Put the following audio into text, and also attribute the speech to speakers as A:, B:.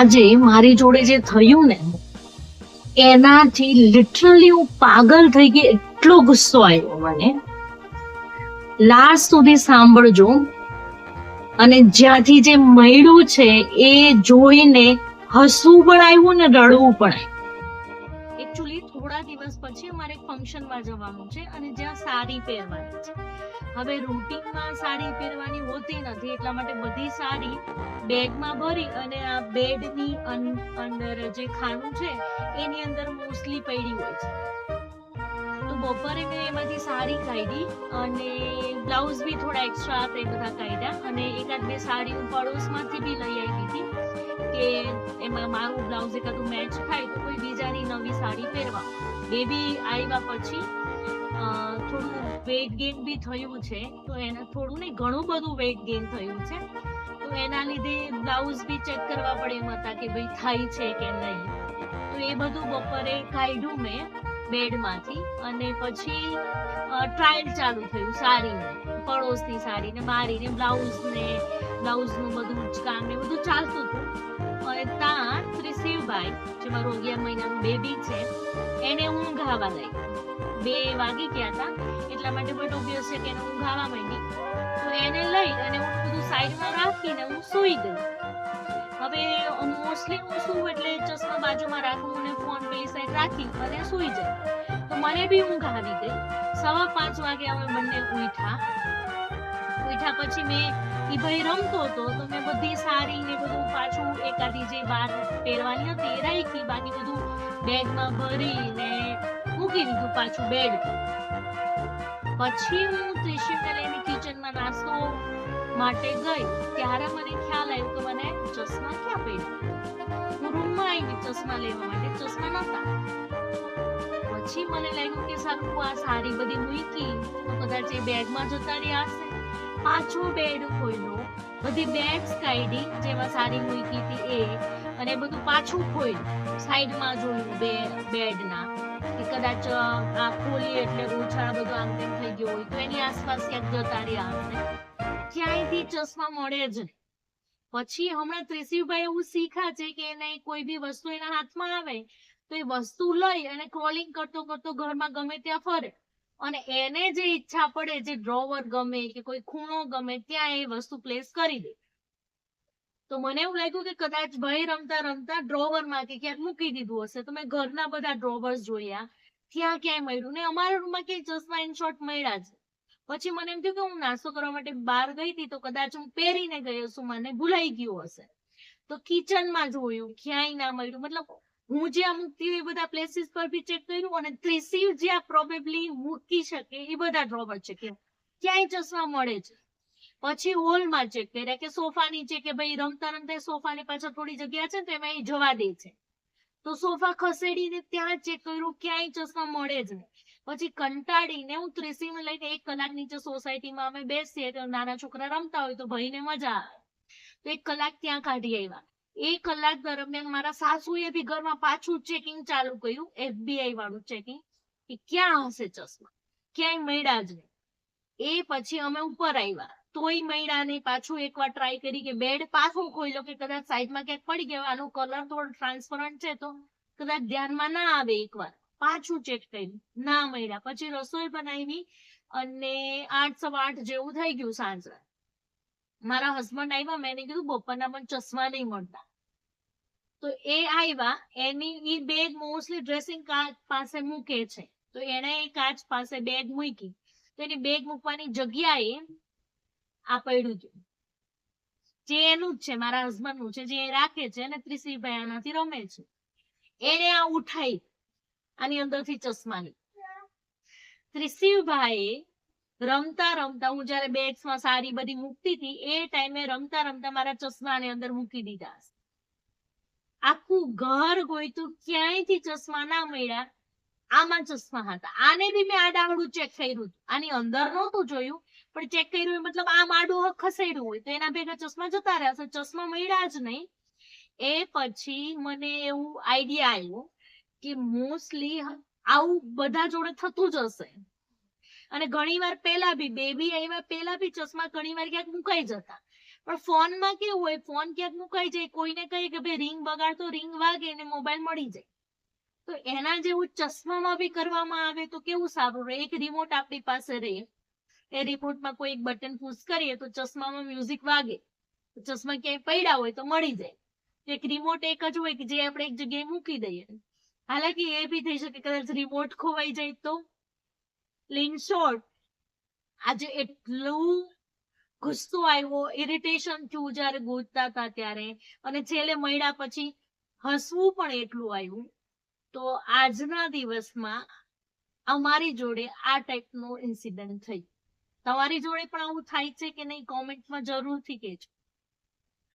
A: આજે મારી જોડે જે થયું ને એનાથી લિટરલી હું પાગલ થઈ ગઈ, એટલો ગુસ્સો આવ્યો મને. લાસ્ટ સુધી સાંભળજો. અને જ્યાંથી જે મળ્યું છે એ જોઈને હસવું પણ આવ્યું ને રડવું પણ આવ્યું. એકચ્યુઅલી થોડા દિવસ પછી અમારે ફંક્શનમાં જવાનું છે અને જ્યાં સાડી પહેરવાની છે. હવે રૂટીનમાં સાડી પહેરવાની હોતી નથી, એટલા માટે બધી સાડી બેગમાં ભરી અને આ બેડની અંદર જે ખાનું છે એની અંદર મોસ્ટલી પડી હોય છે. તો બપોરે મેં એમાંથી સાડી કાઢી અને બ્લાઉઝ બી થોડા એક્સ્ટ્રા હતા એ બધા કાઢ્યા અને એકાદ બે સાડી હું પડોશમાંથી બી લઈ આવી હતી કે એમાં મારું બ્લાઉઝ એકાદું મેચ થાય તો કોઈ બીજાની નવી સાડી પહેરવા. બેબી આવ્યા પછી થોડું વેઇટ ગેઇન બી થયું છે, તો એના થોડું નહીં ઘણું બધું વેઇટ ગેઇન થયું છે, તો એના લીધે બ્લાઉઝ બી ચેક કરવા પડે એમ હતા કે ભાઈ થાય છે કે નહીં. તો એ બધું બપોરે કાઢ્યું મેં બેડમાંથી અને પછી ટ્રાયલ ચાલુ થયું સાડીનું, પડોશની સાડી ને મારી ને બ્લાઉઝનું બધું જ કામ ને બધું ચાલતું હતું. અને ત્યાં ત્રિશિવભાઈ જે મારું 11 મહિનાનું બેબી છે એને ઊંઘ આવવા લાગી. 2 વાગી ગયા હતા એટલા માટે બટ ઓબ્વિયસ છે કે એને ઊંઘ આવવા માંડી. તો એને લઈ અને હું બધું સાઈડમાં રાખીને હું સૂઈ ગઈ. હવે મોસ્ટલી હું શું એટલે ચશ્મા બાજુમાં રાખું અને ફોન પેલી સાઈડ રાખી અને સૂઈ જાય. તો મને બી ઊંઘ આવી ગઈ. 5:15 વાગે અમે બંને ઉઠ્યા પછી મેં ઈ ભાઈ રમતો હતો તો મેં બધી સાડી ને બધું પાછું એકાદી જે બહાર પહેરવાની હતી એ રાખી, બાકી બધું બેગમાં ભરીને મૂકી દીધું પાછું બેડ પર. પછી હું ત્રિશિવને લઈને કિચનમાં નાસ્તો માટે ગઈ ત્યારે મને ખ્યાલ આવ્યો કે મને ચશ્મા ક્યાં પડ્યા. હું રૂમમાં આવી ચશ્મા લેવા માટે, ચશ્મા નહોતા. પછી મને લાગ્યું કે સારું આ સાડી બધી મૂકી તો કદાચ એ બેગમાં જતા રહ્યા હશે. પાછો બેડ ખોલ્યો, બધી બેગ્સ કાઢી જેમાં સાડી મૂકી હતી એ અને બધું પાછું ખોલ્યું. સાઈડમાં જોયું બેડના કે કદાચ આ ખોલી એટલે ઉછાળ બધું આમ તેમ થઈ ગયો હોય તો એની આસપાસ ક્યાંક જતા રહ્યા હશે. ક્યાંયથી ચશ્મા મળે જ નહીં. પછી હમણાં ત્રિશિવભાઈ એવું શીખ્યા છે કે એને કોઈ બી વસ્તુ એના હાથમાં આવે તો એ વસ્તુ લઈ અને ક્રોલિંગ કરતો કરતો ઘરમાં ગમે ત્યાં ફરે અને એને જે ઈચ્છા પડે, જે ડ્રોવર ગમે કે કોઈ ખૂણો ગમે ત્યાં એ વસ્તુ પ્લેસ કરી દે. તો મને એવું લાગ્યું કે કદાચ ભાઈ રમતા રમતા ડ્રોવરમાં કે ક્યાંક મૂકી દીધું હશે. તો મેં ઘરના બધા ડ્રોવર્સ જોયા, ત્યાં ક્યાંય મળ્યું ને અમારા રૂમમાં ક્યાંય ચશ્મા ઇન શોર્ટ મળ્યા છે. પછી મને એમ થયું કે હું નાસ્તો કરવા માટે બહાર ગઈ હતી તો કદાચ હું પહેરીને ગઈ હશું, મને ભૂલાઈ ગયું હશે. તો કિચનમાં જોયું, ક્યાંય ના મળ્યું. મતલબ હું જ્યાં મૂકતી એ બધા પ્લેસીસ પર બી ચેક કર્યું અને ત્રિશિવ જ્યાં પ્રોબેબલી મૂકી શકે એ બધા ડ્રોવર છે કે ક્યાંય ચશ્મા મળે છે. પછી હોલમાં ચેક કર્યા કે સોફા નીચે કે ભાઈ રમતા રમતા સોફાની પાછળ થોડી જગ્યા છે તો એમાં એ જવા દે છે. તો સોફા ખસેડીને ત્યાં ચેક કર્યું, ક્યાંય ચશ્મા મળે જ નહીં. પછી કંટાળીને હું ત્રિશિવને લઈને 1 કલાક નીચે સોસાયટીમાં અમે બેસીએ તો નાના છોકરા રમતા હોય તો ભાઈને મજા આવે તો 1 કલાક ત્યાં કાઢી આવ્યા. 1 કલાક દરમિયાન મારા સાસુએ બી ઘરમાં પાછું ચેકિંગ ચાલુ કર્યું, FBI વાળું ચેકિંગ કે ક્યાં હશે ચશ્મા, ક્યાંય મળ્યા જ નહીં. એ પછી અમે ઉપર આવ્યા તોય મળ્યા નહીં. પાછું એકવાર ટ્રાય કરી કે બેડ પાછું ખોલ્યો કે કદાચ સાઈડમાં ક્યાંક પડી ગયો, આનો કલર થોડો ટ્રાન્સપરન્ટ છે તો કદાચ ધ્યાનમાં ના આવે. એકવાર પાછું ચેક કર્યું, ના મળ્યા. પછી રસોઈ બનાવી અને 8:15 જેવું થઈ ગયું સાંજે. મારા હસબન્ડ આવ્યા, મેં કીધું બપોરના પણ ચશ્મા નહીં મળતા. તો એ આવ્યા, એની ઈ બેગ મોસ્ટલી ડ્રેસિંગ કાચ પાસે મૂકે છે તો એને એ કાચ પાસે બેગ મૂકી તો એની બેગ મૂકવાની જગ્યાએ આ પડ્યું હતું જે એનું જ છે, મારા હસબન્ડ નું છે, જે એ રાખે છે અને ત્રિશિવભાઈ આનાથી રમે છે. એને આ ઉઠાઈ આની અંદરથી ચશ્માની. ત્રિશિવભાઈ રમતા રમતા, હું જયારે બેગ્સમાં સારી બધી મૂકતી હતી એ ટાઈમે રમતા રમતા મારા ચશ્માને અંદર મૂકી દીધા. આખું ઘર ગોઈતું, ક્યાંયથી ચશ્મા ના મળ્યા. આમાં ચશ્મા હતા. આને બી મેં આડાવડું ચેક કર્યું, આની અંદર નહોતું જોયું પણ ચેક કર્યું, મતલબ આમ આડું ખસેડ્યું હોય તો એના ભેગા ચશ્મા જતા રહ્યા. ચશ્મા મળ્યા જ નહીં. એ પછી મને એવું આઈડિયા આવ્યો કે મોસ્ટલી આવું બધા જોડે થતું જ હશે. અને ઘણી વાર પહેલા બી બેબી આવ્યા પહેલા બી ચશ્મા ઘણી વાર ક્યાંક મુકાઈ જતા. પણ ફોનમાં કેવું હોય, ફોન ક્યાંક મુકાઈ જાય, કોઈને કહીએ કે ભાઈ રિંગ બગાડતો, રિંગ વાગે ને મોબાઈલ મળી જાય. તો એના જેવું ચશ્મામાં બી કરવામાં આવે તો કેવું સારું રહે. એક રિમોટ આપણી પાસે રહે, એ રિમોટમાં કોઈ એક બટન પુશ કરીએ તો ચશ્મામાં મ્યુઝિક વાગે, ચશ્મા ક્યાંય પડ્યા હોય તો મળી જાય. એક રિમોટ એક જ હોય કે જે આપણે એક જગ્યાએ મૂકી દઈએ. હાલાકી એ બી થઈ શકે કદાચ રિમોટ ખોવાઈ જાય તો. ઇન શોર્ટ, આજે એટલું ગુસ્સો આવ્યો, ઇરિટેશન થયું જયારે ગોતતા હતા ત્યારે, અને છેલ્લે મળ્યા પછી હસવું પણ એટલું આવ્યું. તો આજના દિવસમાં અમારી જોડે આ ટાઈપનો ઇન્સિડન્ટ થઈ. તમારી જોડે પણ આવું થાય છે કે નહીં, કોમેન્ટમાં જરૂરથી કહેજો.